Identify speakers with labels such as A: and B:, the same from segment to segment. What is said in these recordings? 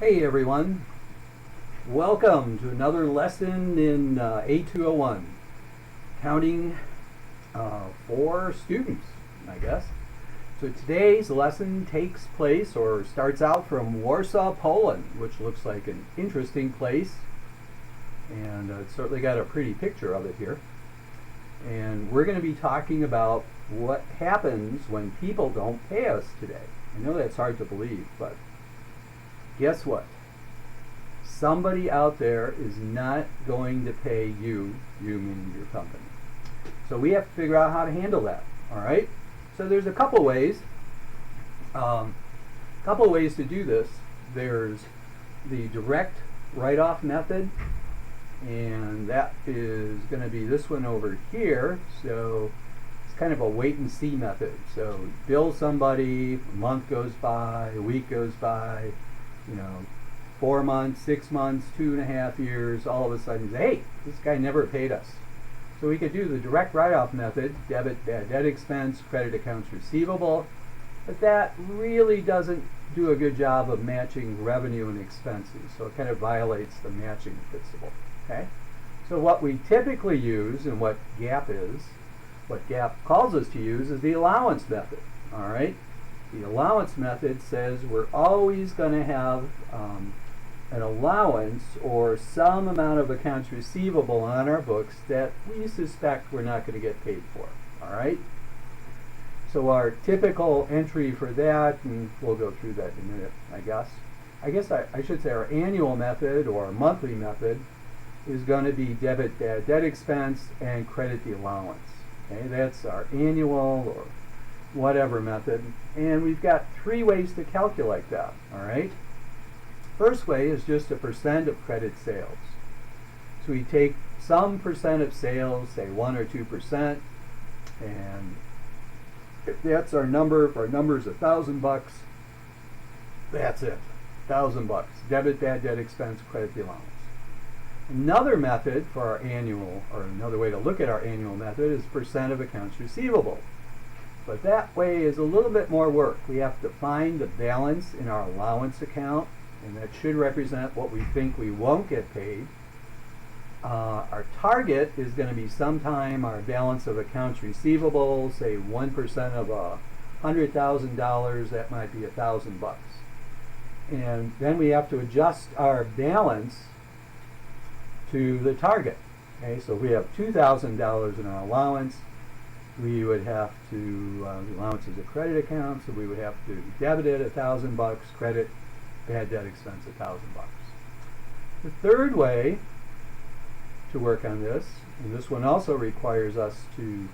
A: Hey everyone, welcome to another lesson in A201, counting for students, I guess. So today's lesson takes place or starts out from Warsaw, Poland, which looks like an interesting place, and it's certainly got a pretty picture of it here. And we're going to be talking about what happens when people don't pay us today. I know that's hard to believe, but guess what? Somebody out there is not going to pay you meaning your company. So we have to figure out how to handle that. All right. So there's a couple ways. To do this. There's the direct write-off method, and that is going to be this one over here. So it's kind of a wait-and-see method. So bill somebody, a month goes by, a week goes by, 4 months, 6 months, 2.5 years, all of a sudden say, hey, this guy never paid us. So we could do the direct write-off method, debit bad debt expense, credit accounts receivable, but that really doesn't do a good job of matching revenue and expenses, so it kind of violates the matching principle. Okay? So what we typically use and what GAAP calls us to use is the allowance method. All right? The allowance method says we're always going to have an allowance or some amount of accounts receivable on our books that we suspect we're not going to get paid for. All right? So our typical entry for that, and we'll go through that in a minute, I guess I should say our annual method or monthly method is going to be debit bad debt expense and credit the allowance. Okay? That's our annual or whatever method, and we've got 3 ways to calculate that. All right. First way is just a percent of credit sales. So we take some percent of sales, say 1 or 2%, and if that's our number, if our number is $1,000, that's it, $1,000. Debit bad debt expense, credit the allowance. Another method for our annual, or another way to look at our annual method, is percent of accounts receivable. But that way is a little bit more work. We have to find the balance in our allowance account, and that should represent what we think we won't get paid. Our target is going to be sometime our balance of accounts receivable, say 1% of $100,000, that might be $1,000. And then we have to adjust our balance to the target. Okay, so if we have $2,000 in our allowance, we would have to, the allowance is a credit account, so we would have to debit it $1,000, credit bad debt expense $1,000. The third way to work on this, and this one also requires us to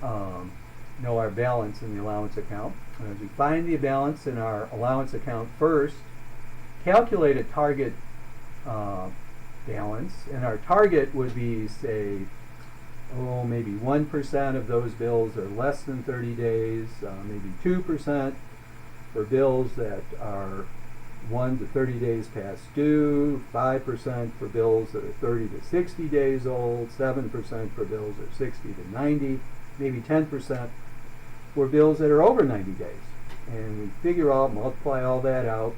A: know our balance in the allowance account. As we find the balance in our allowance account first, calculate a target balance, and our target would be, say, maybe 1% of those bills are less than 30 days, maybe 2% for bills that are 1 to 30 days past due, 5% for bills that are 30 to 60 days old, 7% for bills that are 60 to 90, maybe 10% for bills that are over 90 days. And we figure out, multiply all that out,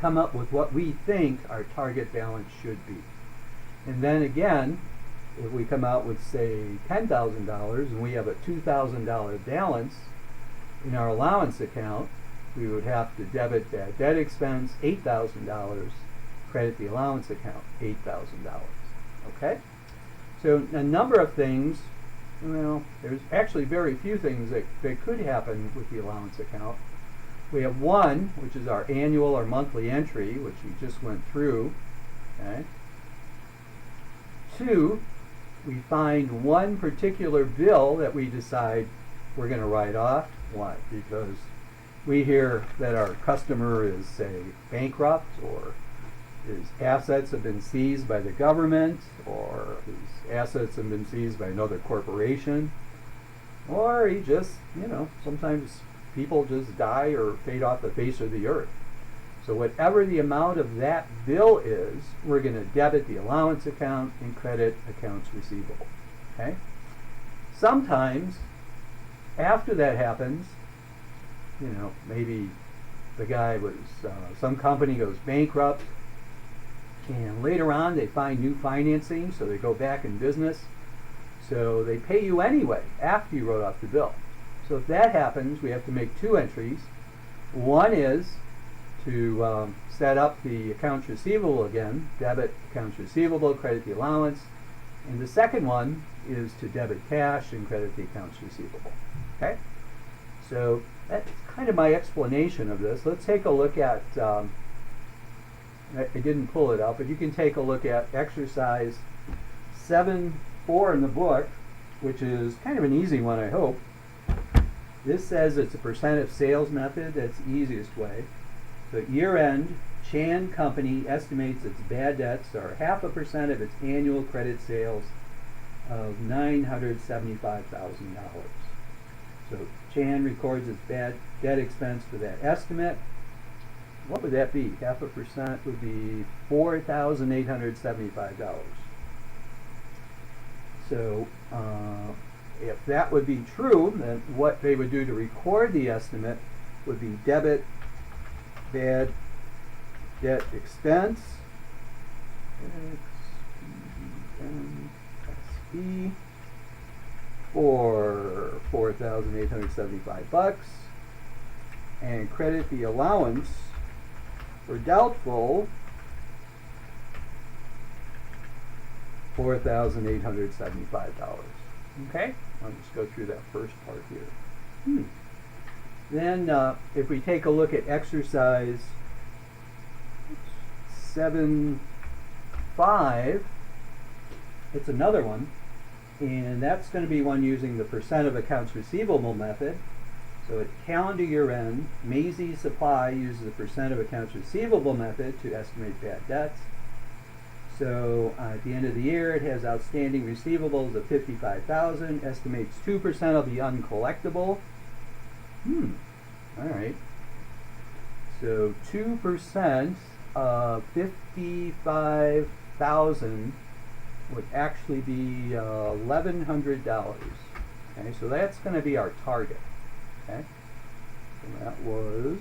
A: come up with what we think our target balance should be. And then again, if we come out with, say, $10,000 and we have a $2,000 balance in our allowance account, we would have to debit bad debt expense $8,000, credit the allowance account $8,000. Okay? So a number of things, there's actually very few things that could happen with the allowance account. We have one, which is our annual or monthly entry, which we just went through. Okay? 2, we find one particular bill that we decide we're going to write off. Why? Because we hear that our customer is, say, bankrupt, or his assets have been seized by the government, or his assets have been seized by another corporation, or he just, sometimes people just die or fade off the face of the earth. So whatever the amount of that bill is, we're going to debit the allowance account and credit accounts receivable. Okay? Sometimes, after that happens, maybe the guy was, some company goes bankrupt, and later on they find new financing, so they go back in business. So they pay you anyway after you wrote off the bill. So if that happens, we have to make two entries. One is to set up the accounts receivable again, debit accounts receivable, credit the allowance. And the second one is to debit cash and credit the accounts receivable. Okay? So that's kind of my explanation of this. Let's take a look at, I didn't pull it up, but you can take a look at exercise 7.4 in the book, which is kind of an easy one, I hope. This says it's a percent of sales method. That's the easiest way. So at year end, Chan Company estimates its bad debts are 0.5% of its annual credit sales of $975,000. So Chan records its bad debt expense for that estimate. What would that be? 0.5% would be $4,875. So if that would be true, then what they would do to record the estimate would be debit bad debt expense, XBSE, for $4,875, and credit the allowance for doubtful $4,875. Okay, I'll just go through that first part here. Then if we take a look at exercise 7.5, it's another one, and that's going to be one using the percent of accounts receivable method. So at calendar year end, Macy's Supply uses the percent of accounts receivable method to estimate bad debts. So at the end of the year, it has outstanding receivables of $55,000, estimates 2% of the uncollectible. All right. So 2% of $55,000 would actually be $1,100. Okay, so that's going to be our target. Okay, so that was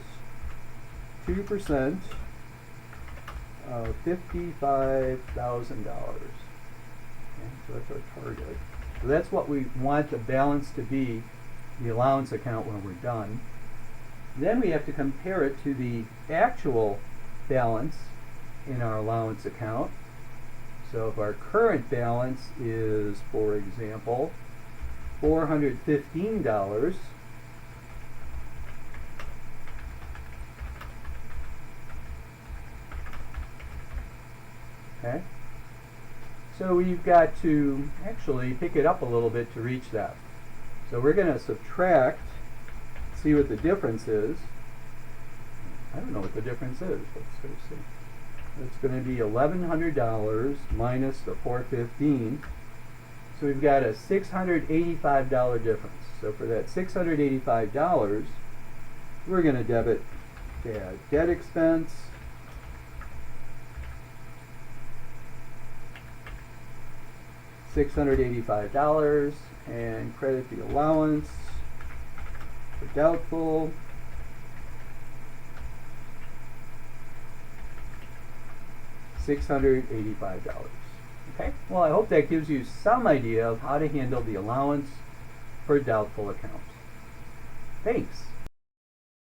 A: 2% of $55,000. Okay, so that's our target. So that's what we want the balance to be, the allowance account, when we're done. Then we have to compare it to the actual balance in our allowance account. So if our current balance is, for example, $415, okay, so we've got to actually pick it up a little bit to reach that. So we're going to subtract, see what the difference is. I don't know what the difference is. Let's go see. It's going to be $1,100 minus the $415. So we've got a $685 difference. So for that $685, we're going to debit bad debt expense, $685, and credit the allowance for doubtful, $685. Okay, well, I hope that gives you some idea of how to handle the allowance for doubtful accounts. Thanks.